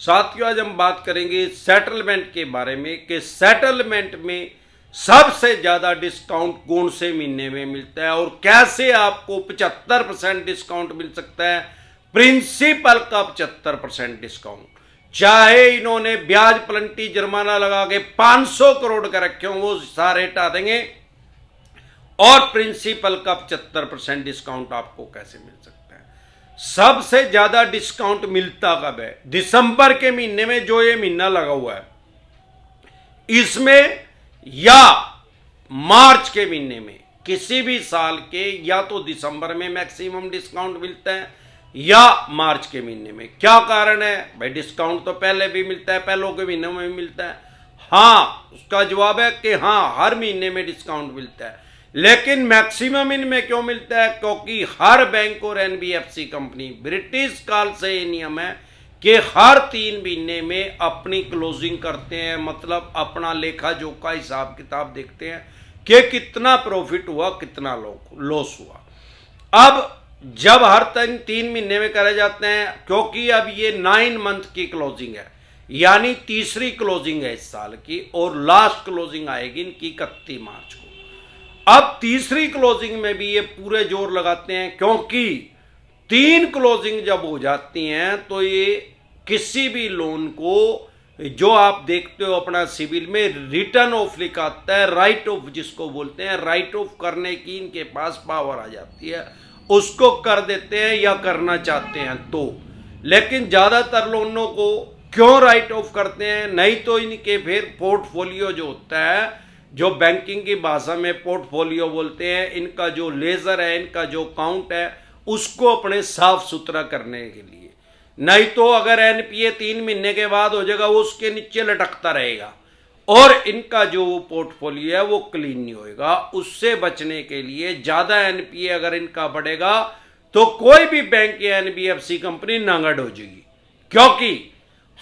साथियों, आज हम बात करेंगे सेटलमेंट के बारे में कि सेटलमेंट में सबसे ज़्यादा डिस्काउंट कौन से महीने में मिलता है और कैसे आपको 75% डिस्काउंट मिल सकता है। प्रिंसिपल का 75% डिस्काउंट, चाहे इन्होंने ब्याज प्लंटी जुर्माना लगा के 500 करोड़ का रखे हो, वो सारे हटा देंगे। और प्रिंसिपल का 75% डिस्काउंट आपको कैसे मिल सकता है। सबसे ज्यादा डिस्काउंट मिलता कब है? दिसंबर के महीने में, जो ये महीना लगा हुआ है इसमें, या मार्च के महीने में। किसी भी साल के या तो दिसंबर में मैक्सिमम डिस्काउंट मिलता है या मार्च के महीने में। क्या कारण है भाई? डिस्काउंट तो पहले भी मिलता है, पहलों के महीनों में भी मिलता है। हाँ, उसका जवाब है कि हाँ, हर महीने में डिस्काउंट मिलता है, लेकिन मैक्सिमम इनमें क्यों मिलता है? क्योंकि हर बैंक और एनबीएफसी कंपनी, ब्रिटिश काल से ये नियम है कि हर 3 महीने में अपनी क्लोजिंग करते हैं, मतलब अपना लेखा जोखा हिसाब किताब देखते हैं कि कितना प्रॉफिट हुआ, कितना लॉस हुआ। अब जब हर 3 महीने में करे जाते हैं, क्योंकि अब ये 9 मंथ की क्लोजिंग है, यानी तीसरी क्लोजिंग है इस साल की, और लास्ट क्लोजिंग आएगी इनकी 31 मार्च को। अब तीसरी क्लोजिंग में भी ये पूरे जोर लगाते हैं, क्योंकि 3 क्लोजिंग जब हो जाती हैं तो ये किसी भी लोन को, जो आप देखते हो अपना सिविल में रिटर्न ऑफ लिखा आता है, राइट ऑफ जिसको बोलते हैं, राइट ऑफ करने की इनके पास पावर आ जाती है, उसको कर देते हैं या करना चाहते हैं तो। लेकिन ज्यादातर लोनों को क्यों राइट ऑफ करते हैं? नहीं तो इनके फिर पोर्टफोलियो जो होता है, जो बैंकिंग की भाषा में पोर्टफोलियो बोलते हैं, इनका जो लेजर है, इनका जो अकाउंट है, उसको अपने साफ सुथरा करने के लिए। नहीं तो अगर एनपीए 3 महीने के बाद हो जाएगा, वो उसके नीचे लटकता रहेगा और इनका जो पोर्टफोलियो है वो क्लीन नहीं होएगा। उससे बचने के लिए ज्यादा एनपीए अगर इनका बढ़ेगा तो कोई भी बैंक या एनबीएफसी कंपनी नांगड हो जाएगी, क्योंकि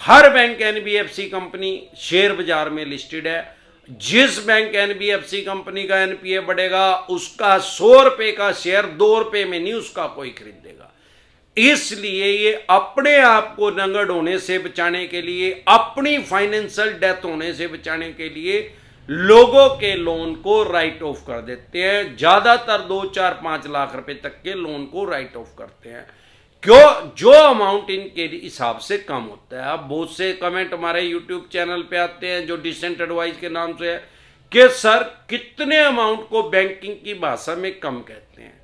हर बैंक एनबीएफसी कंपनी शेयर बाजार में लिस्टेड है। जिस बैंक एनबीएफसी कंपनी का एनपीए बढ़ेगा, उसका 100 रुपए का शेयर 2 रुपए में नहीं उसका कोई खरीदेगा। इसलिए ये अपने आप को नंगड होने से बचाने के लिए, अपनी फाइनेंशियल डेथ होने से बचाने के लिए लोगों के लोन को राइट ऑफ कर देते हैं। ज्यादातर 2, 4, 5 लाख रुपए तक के लोन को राइट ऑफ करते हैं, क्यों? जो अमाउंट इनके हिसाब से कम होता है। अब बहुत से कमेंट हमारे यूट्यूब चैनल पे आते हैं जो डिसेंट एडवाइस के नाम से है कि सर कितने अमाउंट को बैंकिंग की भाषा में कम कहते हैं।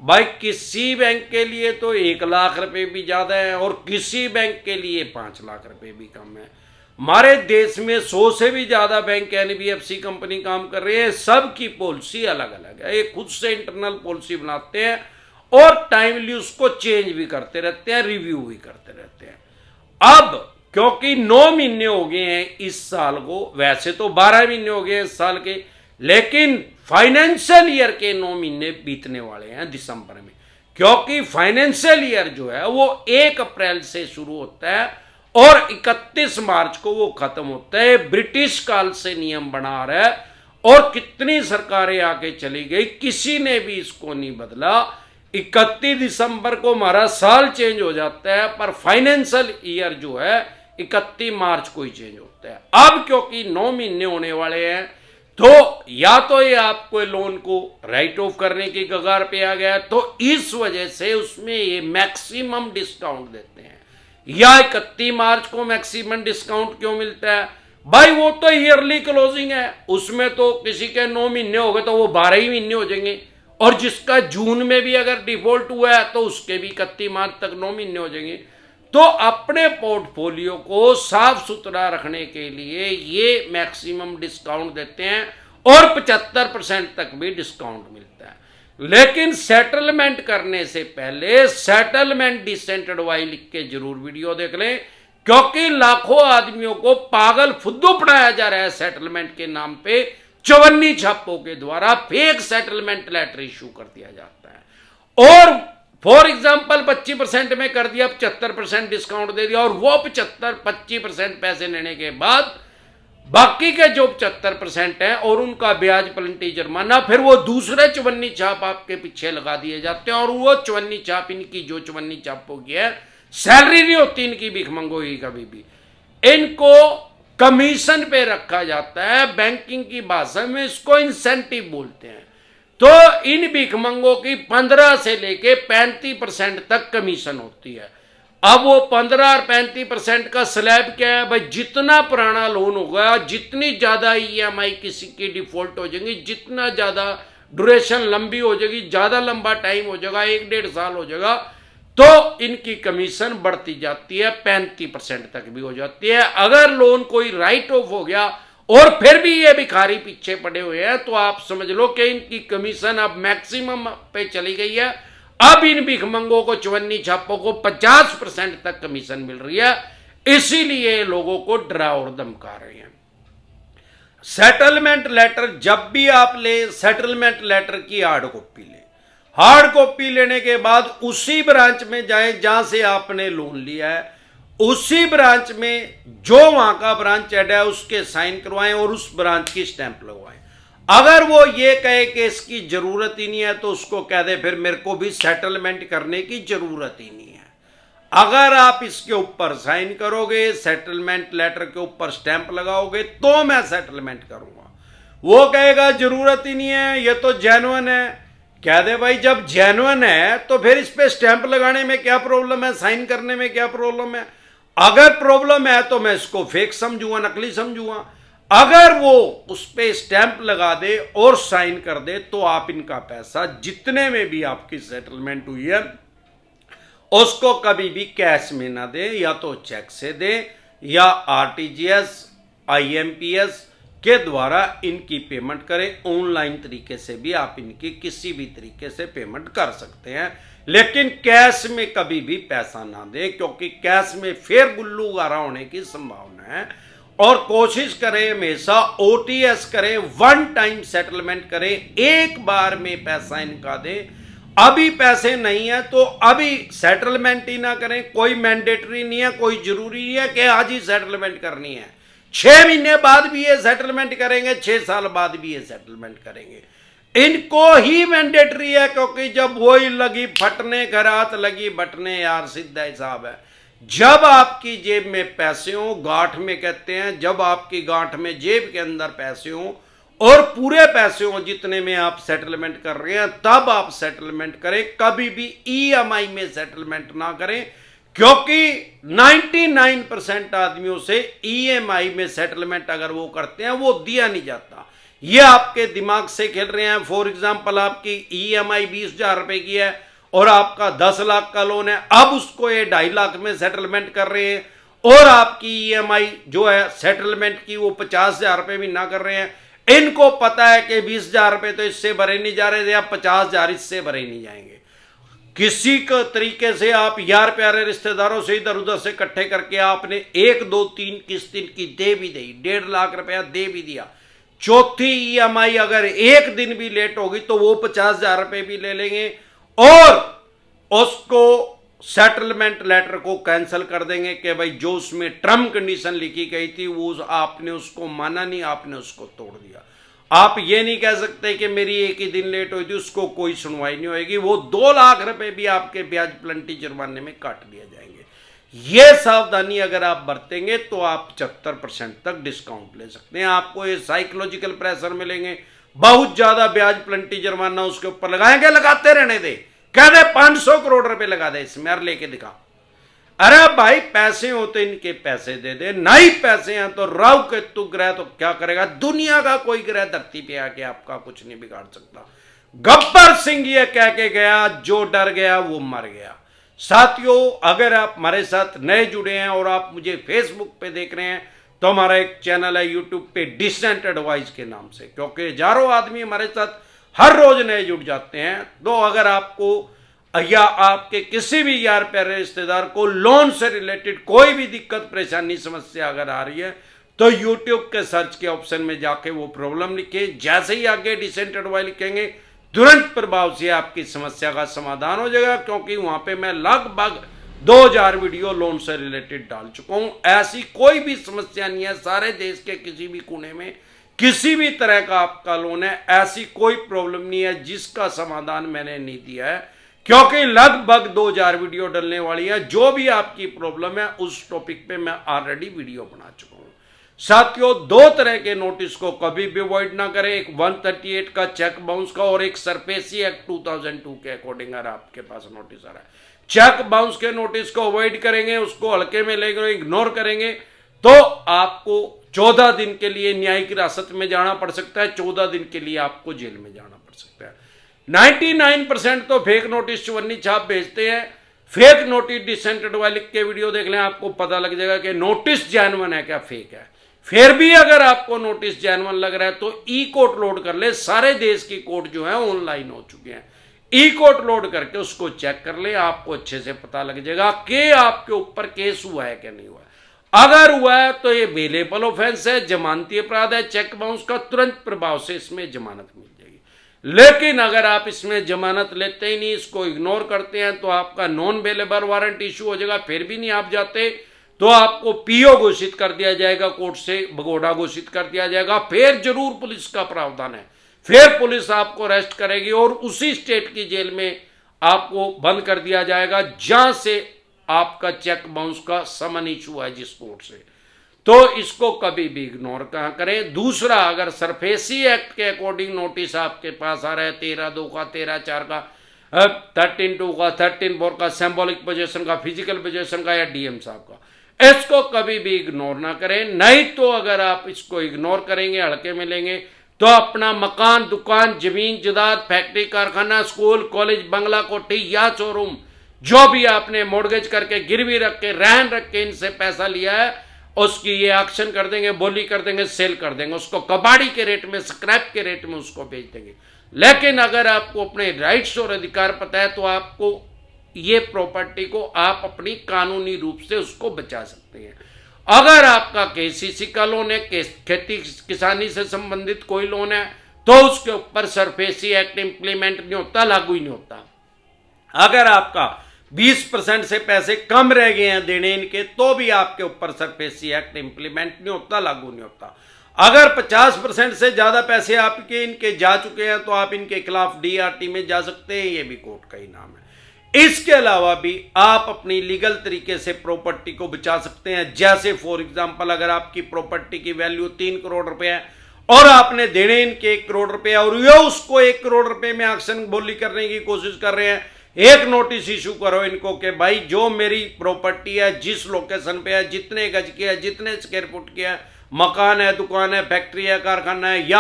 भाई, किसी बैंक के लिए तो 1 लाख रुपए भी ज्यादा है और किसी बैंक के लिए 5 लाख रुपए भी कम है। हमारे देश में 100 से भी ज्यादा बैंक एनबीएफसी कंपनी काम कर रही है। सबकी पॉलिसी अलग अलग है, ये खुद से इंटरनल पॉलिसी बनाते हैं और टाइमली उसको चेंज भी करते रहते हैं, रिव्यू भी करते रहते हैं। अब क्योंकि 9 महीने हो गए हैं इस साल को, वैसे तो 12 महीने हो गए इस साल के, लेकिन फाइनेंशियल ईयर के 9 महीने बीतने वाले हैं दिसंबर में, क्योंकि फाइनेंशियल ईयर जो है वो 1 अप्रैल से शुरू होता है और 31 मार्च को वो खत्म होता है। ब्रिटिश काल से नियम बना रहा है और कितनी सरकारें आके चली गई, किसी ने भी इसको नहीं बदला। 31 दिसंबर को हमारा साल चेंज हो जाता है, पर फाइनेंशियल ईयर जो है 31 मार्च को ही चेंज होता है। अब क्योंकि 9 महीने होने वाले हैं, तो या तो ये आपको लोन को राइट ऑफ करने की कगार पे आ गया, तो इस वजह से उसमें ये मैक्सिमम डिस्काउंट देते हैं। या 31 मार्च को मैक्सिमम डिस्काउंट क्यों मिलता है? भाई, वो तो ईयरली क्लोजिंग है, उसमें तो किसी के 9 महीने हो गए तो वो 12 ही महीने हो जाएंगे, और जिसका जून में भी अगर डिफॉल्ट हुआ है तो उसके भी 31 मार्च तक 9 महीने हो जाएंगे। तो अपने पोर्टफोलियो को साफ सुथरा रखने के लिए ये मैक्सिमम डिस्काउंट देते हैं और 75% तक भी डिस्काउंट मिलता है। लेकिन सेटलमेंट करने से पहले सेटलमेंट डिसेंट एडवाइस लिख के जरूर वीडियो देख लें, क्योंकि लाखों आदमियों को पागल फुद्दू पढ़ाया जा रहा है सेटलमेंट के नाम पे। 54 छापों के द्वारा फेक सेटलमेंट लेटर इशू कर दिया जाता है और फॉर एग्जाम्पल 25% में कर दिया, 75% डिस्काउंट दे दिया, और वो 25% पैसे लेने के बाद बाकी के जो 75% हैं और उनका ब्याज प्लंटी जुर्माना, फिर वो दूसरे 54 छाप आपके पीछे लगा दिए जाते हैं और वो 54 छाप इनकी जो 54 छापों की है सैलरी नहीं होती इनकी भिखमंगों की कभी भी। इनको कमीशन पे रखा जाता है, बैंकिंग की भाषा में इसको इंसेंटिव बोलते हैं। तो इन भिखमंगों की 15 से लेके 35% तक कमीशन होती है। अब वो 15 और 35% का स्लैब क्या है भाई, जितना पुराना लोन होगा, जितनी ज्यादा ईएमआई किसी की डिफॉल्ट हो जाएगी, जितना ज्यादा ड्यूरेशन लंबी हो जाएगी, ज्यादा लंबा टाइम हो जाएगा, 1-1.5 साल हो जाएगा, तो इनकी कमीशन बढ़ती जाती है, 35% तक भी हो जाती है। अगर लोन कोई राइट ऑफ हो गया और फिर भी ये भिखारी पीछे पड़े हुए हैं, तो आप समझ लो कि इनकी कमीशन अब मैक्सिमम पे चली गई है। अब इन भिखमंगों को, चवन्नी छापों को 50% तक कमीशन मिल रही है, इसीलिए लोगों को डरा और धमका रहे हैं। सेटलमेंट लेटर जब भी आप ले, सेटलमेंट लेटर की हार्ड कॉपी ले। हार्ड कॉपी लेने के बाद उसी ब्रांच में जाएं जहां से आपने लोन लिया है, उसी ब्रांच में जो वहां का ब्रांच हेड है उसके साइन करवाएं और उस ब्रांच की स्टैंप लगवाएं। अगर वो ये कहे कि इसकी जरूरत ही नहीं है, तो उसको कह दे फिर मेरे को भी सेटलमेंट करने की जरूरत ही नहीं है। अगर आप इसके ऊपर साइन करोगे, सेटलमेंट लेटर के ऊपर स्टैंप लगाओगे, तो मैं सेटलमेंट करूंगा। वो कहेगा जरूरत ही नहीं है, ये तो जेन्युइन है। कह दे भाई जब जेन्युइन है तो फिर इस पे स्टैंप लगाने में क्या प्रॉब्लम है, साइन करने में क्या प्रॉब्लम है। अगर प्रॉब्लम है तो मैं इसको फेक समझूंगा, नकली समझूंगा। अगर वो उस पे स्टैंप लगा दे और साइन कर दे, तो आप इनका पैसा जितने में भी आपकी सेटलमेंट हुई है उसको कभी भी कैश में ना दे, या तो चेक से दे या आरटीजीएस, आईएमपीएस के द्वारा इनकी पेमेंट करें। ऑनलाइन तरीके से भी आप इनकी किसी भी तरीके से पेमेंट कर सकते हैं, लेकिन कैश में कभी भी पैसा ना दें, क्योंकि कैश में फिर गुल्लू गारा होने की संभावना है। और कोशिश करें हमेशा ओटीएस करें, वन टाइम सेटलमेंट करें, एक बार में पैसा इनका दें। अभी पैसे नहीं है तो अभी सेटलमेंट ही ना करें। कोई मैंडेटरी नहीं है, कोई जरूरी नहीं है कि आज ही सेटलमेंट करनी है। 6 महीने बाद भी ये सेटलमेंट करेंगे, 6 साल बाद भी ये सेटलमेंट करेंगे। इनको ही मैंडेटरी है, क्योंकि जब वही लगी फटने, घरात लगी बटने, यार सीधा हिसाब है। जब आपकी जेब में पैसे हो, गांठ में कहते हैं, जब आपकी गांठ में जेब के अंदर पैसे हो और पूरे पैसे हो जितने में आप सेटलमेंट कर रहे हैं, तब आप सेटलमेंट करें। कभी भी ईएमआई में सेटलमेंट ना करें, क्योंकि 99% आदमियों से ईएमआई में सेटलमेंट अगर वो करते हैं वो दिया नहीं जाता। ये आपके दिमाग से खेल रहे हैं। फॉर एग्जांपल आपकी ईएमआई 20,000 रुपए की है और आपका 10 लाख का लोन है, अब उसको ये 2.5 लाख में सेटलमेंट कर रहे हैं, और आपकी ईएमआई जो है सेटलमेंट की वो 50,000 रुपए भी ना कर रहे हैं। इनको पता है कि 20,000 रुपए तो इससे भरे नहीं जा रहे थे, अब 50,000 इससे भरे नहीं जाएंगे। किसी का तरीके से आप यार प्यारे रिश्तेदारों से इधर उधर से इकट्ठे करके आपने 1, 2, 3 किस्त की दे भी दी, 1.5 लाख रुपया दे भी दिया। चौथी ईएमआई अगर एक दिन भी लेट होगी तो वो 50,000 रुपए भी ले लेंगे और उसको सेटलमेंट लेटर को कैंसिल कर देंगे कि भाई जो उसमें टर्म कंडीशन लिखी गई थी वो आपने उसको माना नहीं, आपने उसको तोड़ दिया। आप ये नहीं कह सकते कि मेरी एक ही दिन लेट हुई थी, उसको कोई सुनवाई नहीं होगी, वो 2 लाख रुपए भी आपके ब्याज प्लंटी जुर्माने में काट दिए जाएंगे। ये सावधानी अगर आप बरतेंगे तो आप 75% तक डिस्काउंट ले सकते हैं। आपको ये साइकोलॉजिकल प्रेशर मिलेंगे, बहुत ज्यादा ब्याज प्लंटी जुर्माना उसके ऊपर लगाएंगे, लगाते रहने दे, कह दे 500 करोड़ रुपए लगा दे इसमें और लेके दिखा। अरे भाई पैसे होते इनके पैसे दे दे, नहीं पैसे हैं तो राहु केतु ग्रह तो क्या करेगा, दुनिया का कोई ग्रह धरती पे आके आपका कुछ नहीं बिगाड़ सकता। गब्बर सिंह ये कह के गया, जो डर गया वो मर गया। साथियों, अगर आप हमारे साथ नए जुड़े हैं और आप मुझे फेसबुक पे देख रहे हैं तो हमारा एक चैनल है यूट्यूब पे डिसेंट एडवाइस के नाम से, क्योंकि हजारों आदमी हमारे साथ हर रोज नए जुड़ जाते हैं। तो अगर आपको या आपके किसी भी यार प्यारे रिश्तेदार को लोन से रिलेटेड कोई भी दिक्कत परेशानी समस्या अगर आ रही है तो YouTube के सर्च के ऑप्शन में जाके वो प्रॉब्लम लिखें। जैसे ही आगे डिसेंट एडवाइस लिखेंगे तुरंत प्रभाव से आपकी समस्या का समाधान हो जाएगा, क्योंकि वहां पे मैं लगभग 2000 वीडियो लोन से रिलेटेड डाल चुका हूं। ऐसी कोई भी समस्या नहीं है, सारे देश के किसी भी कोने में किसी भी तरह का आपका लोन है, ऐसी कोई प्रॉब्लम नहीं है जिसका समाधान मैंने नहीं दिया है, क्योंकि लगभग 2000 वीडियो डलने वाली है। जो भी आपकी प्रॉब्लम है उस टॉपिक पे मैं ऑलरेडी वीडियो बना चुका हूं। साथियों, दो तरह के नोटिस को कभी भी अवॉइड ना करें, एक 138 का चेक बाउंस का और एक सरफेसी एक्ट 2002 के अकॉर्डिंग अगर आपके पास नोटिस आ रहा है। चेक बाउंस के नोटिस को अवॉइड करेंगे, उसको हल्के में लेंगे, इग्नोर करेंगे तो आपको 14 दिन के लिए न्यायिक हिरासत में जाना पड़ सकता है, 14 दिन के लिए आपको जेल में जाना पड़ सकता है। 99% तो फेक नोटिस चवन्नी छाप भेजते हैं। फेक नोटिस डिसेंट एडवाइस लिख के वीडियो देख लें, आपको पता लग जाएगा कि नोटिस जेन्युइन है क्या फेक है। फिर भी अगर आपको नोटिस जेन्युइन लग रहा है तो ई कोर्ट लोड कर ले। सारे देश की कोर्ट जो है ऑनलाइन हो चुके हैं। ई कोर्ट लोड करके उसको चेक कर ले, आपको अच्छे से पता लग जाएगा कि आपके ऊपर केस हुआ है क्या नहीं हुआ है। अगर हुआ है तो ये बेलेबल ऑफेंस है, जमानती अपराध है। चेक बाउंस का तुरंत प्रभाव से इसमें जमानत मिल जाएगी। लेकिन अगर आप इसमें जमानत लेते ही नहीं, इसको इग्नोर करते हैं तो आपका नॉन बेलेबल वारंट इशू हो जाएगा। फिर भी नहीं आप जाते तो आपको पीओ घोषित कर दिया जाएगा, कोर्ट से भगोड़ा घोषित कर दिया जाएगा। फिर जरूर पुलिस का प्रावधान है, फिर पुलिस आपको अरेस्ट करेगी और उसी स्टेट की जेल में आपको बंद कर दिया जाएगा जहां से आपका चेक बाउंस का समन इशू है जिस कोर्ट से। तो इसको कभी भी इग्नोर करें। दूसरा, अगर सरफेसी एक्ट के अकॉर्डिंग नोटिस आपके पास आ रहा है 13(2) का, 13(4) का, 13(2) का, 13(4) का, सिंबॉलिक पोजीशन का, फिजिकल पोजीशन का या डीएम साहब का, इसको कभी भी इग्नोर ना करें। नहीं तो अगर आप इसको इग्नोर करेंगे, हल्के में लेंगे तो अपना मकान, दुकान, जमीन जायदाद, फैक्ट्री, कारखाना, स्कूल, कॉलेज, बंगला, कोठी या शोरूम जो भी आपने मॉर्गेज करके, गिरवी रख के, रहन रख के इनसे पैसा लिया है, उसकी ये एक्शन कर देंगे, बोली कर देंगे, सेल कर देंगे, उसको कबाड़ी के रेट में, स्क्रैप के रेट में उसको बेच देंगे। लेकिन अगर आपको अपने राइट्स और अधिकार पता है तो आपको ये प्रॉपर्टी को आप अपनी कानूनी रूप से उसको बचा सकते हैं। अगर आपका केसीसी का लोन है, खेती किसानी से संबंधित कोई लोन है, तो उसके ऊपर सरफेसी एक्ट इंप्लीमेंट नहीं होता, लागू ही नहीं होता। अगर आपका 20% से पैसे कम रह गए हैं देने इनके, तो भी आपके ऊपर सरफेसी एक्ट इंप्लीमेंट नहीं होता, लागू नहीं होता। अगर 50% से ज्यादा पैसे आपके इनके जा चुके हैं तो आप इनके खिलाफ डीआरटी में जा सकते हैं, ये भी कोर्ट का ही नाम है। इसके अलावा भी आप अपनी लीगल तरीके से प्रॉपर्टी को बचा सकते हैं। जैसे फॉर एग्जांपल, अगर आपकी प्रॉपर्टी की वैल्यू 3 करोड़ रुपए है और आपने देने इनके 1 करोड़ रुपए और ये उसको 1 करोड़ रुपए में एक्शन बोली करने की कोशिश कर रहे हैं, एक नोटिस इशू करो इनको कि भाई जो मेरी प्रॉपर्टी है, जिस लोकेशन पे है, जितने गज की है, जितने स्क्वायर फुट की है, मकान है, दुकान है, फैक्ट्री है, कारखाना है, या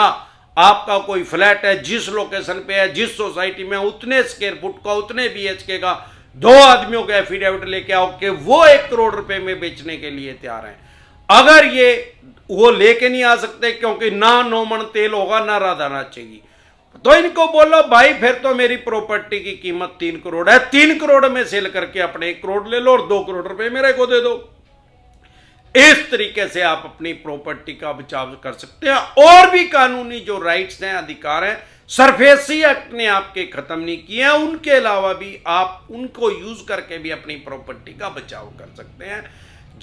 आपका कोई फ्लैट है, जिस लोकेशन पे है, जिस सोसाइटी में, उतने स्क्वायर फुट का, उतने बीएचके का 2 आदमियों का एफिडेविट लेके आओ कि वो 1 करोड़ रुपए में बेचने के लिए तैयार हैं। अगर ये वो लेके नहीं आ सकते क्योंकि ना 9 मन तेल होगा, ना राधा नाचेगी, तो इनको बोलो भाई फिर तो मेरी प्रॉपर्टी की कीमत 3 करोड़ है, 3 करोड़ में सेल करके अपने 1 करोड़ ले लो और 2 करोड़ रुपए मेरे को दे दो। इस तरीके से आप अपनी प्रॉपर्टी का बचाव कर सकते हैं। और भी कानूनी जो राइट्स हैं, अधिकार हैं, सरफेसी एक्ट ने आपके खत्म नहीं किए हैं, उनके अलावा भी आप उनको यूज करके भी अपनी प्रॉपर्टी का बचाव कर सकते हैं।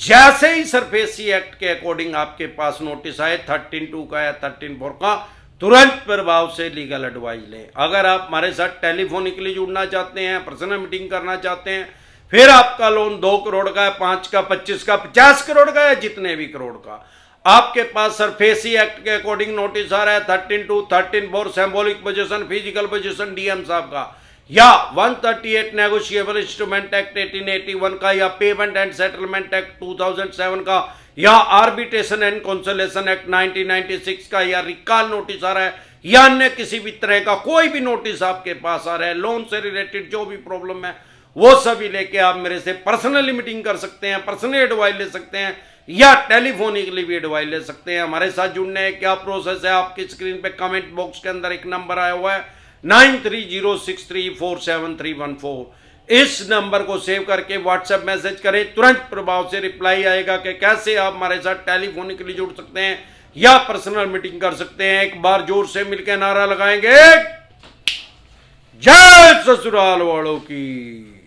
जैसे ही सरफेसी एक्ट के अकॉर्डिंग आपके पास नोटिस आए 13(2) का या 13(4) का, तुरंत प्रभाव से लीगल एडवाइस लें। अगर आप हमारे साथ टेलीफोनिकली जुड़ना चाहते हैं, पर्सनल मीटिंग करना चाहते हैं, फिर आपका लोन 2 करोड़ का है, 5 का, 25 का, 50 करोड़ का है, जितने भी करोड़ का, आपके पास सरफेसी एक्ट के अकॉर्डिंग नोटिस आ रहा है 13(2), 13(4) symbolic position, physical position DM साहब का, या 138 नेगोशिएबल इंस्ट्रूमेंट एक्ट 1881 का, या पेमेंट एंड सेटलमेंट एक्ट 2007 का, या आर्बिट्रेशन एंड कंसोलेशन एक्ट 1996 का, या रिकॉल नोटिस आ रहा है, या अन्य किसी भी तरह का कोई भी नोटिस आपके पास आ रहा है, लोन से रिलेटेड जो भी प्रॉब्लम है, वो सभी लेके आप मेरे से पर्सनली मीटिंग कर सकते हैं, पर्सनली एडवाइस ले सकते हैं, या टेलीफोनिकली भी एडवाइस ले सकते हैं। हमारे साथ जुड़ने क्या प्रोसेस है, आपकी स्क्रीन पे कमेंट बॉक्स के अंदर एक नंबर आया हुआ है 9306347314। इस नंबर को सेव करके व्हाट्सएप मैसेज करें, तुरंत प्रभाव से रिप्लाई आएगा कि कैसे आप हमारे साथ टेलीफोनिकली जुड़ सकते हैं या पर्सनल मीटिंग कर सकते हैं। एक बार जोर से मिलकर नारा लगाएंगे, जय ससुराल वालों की।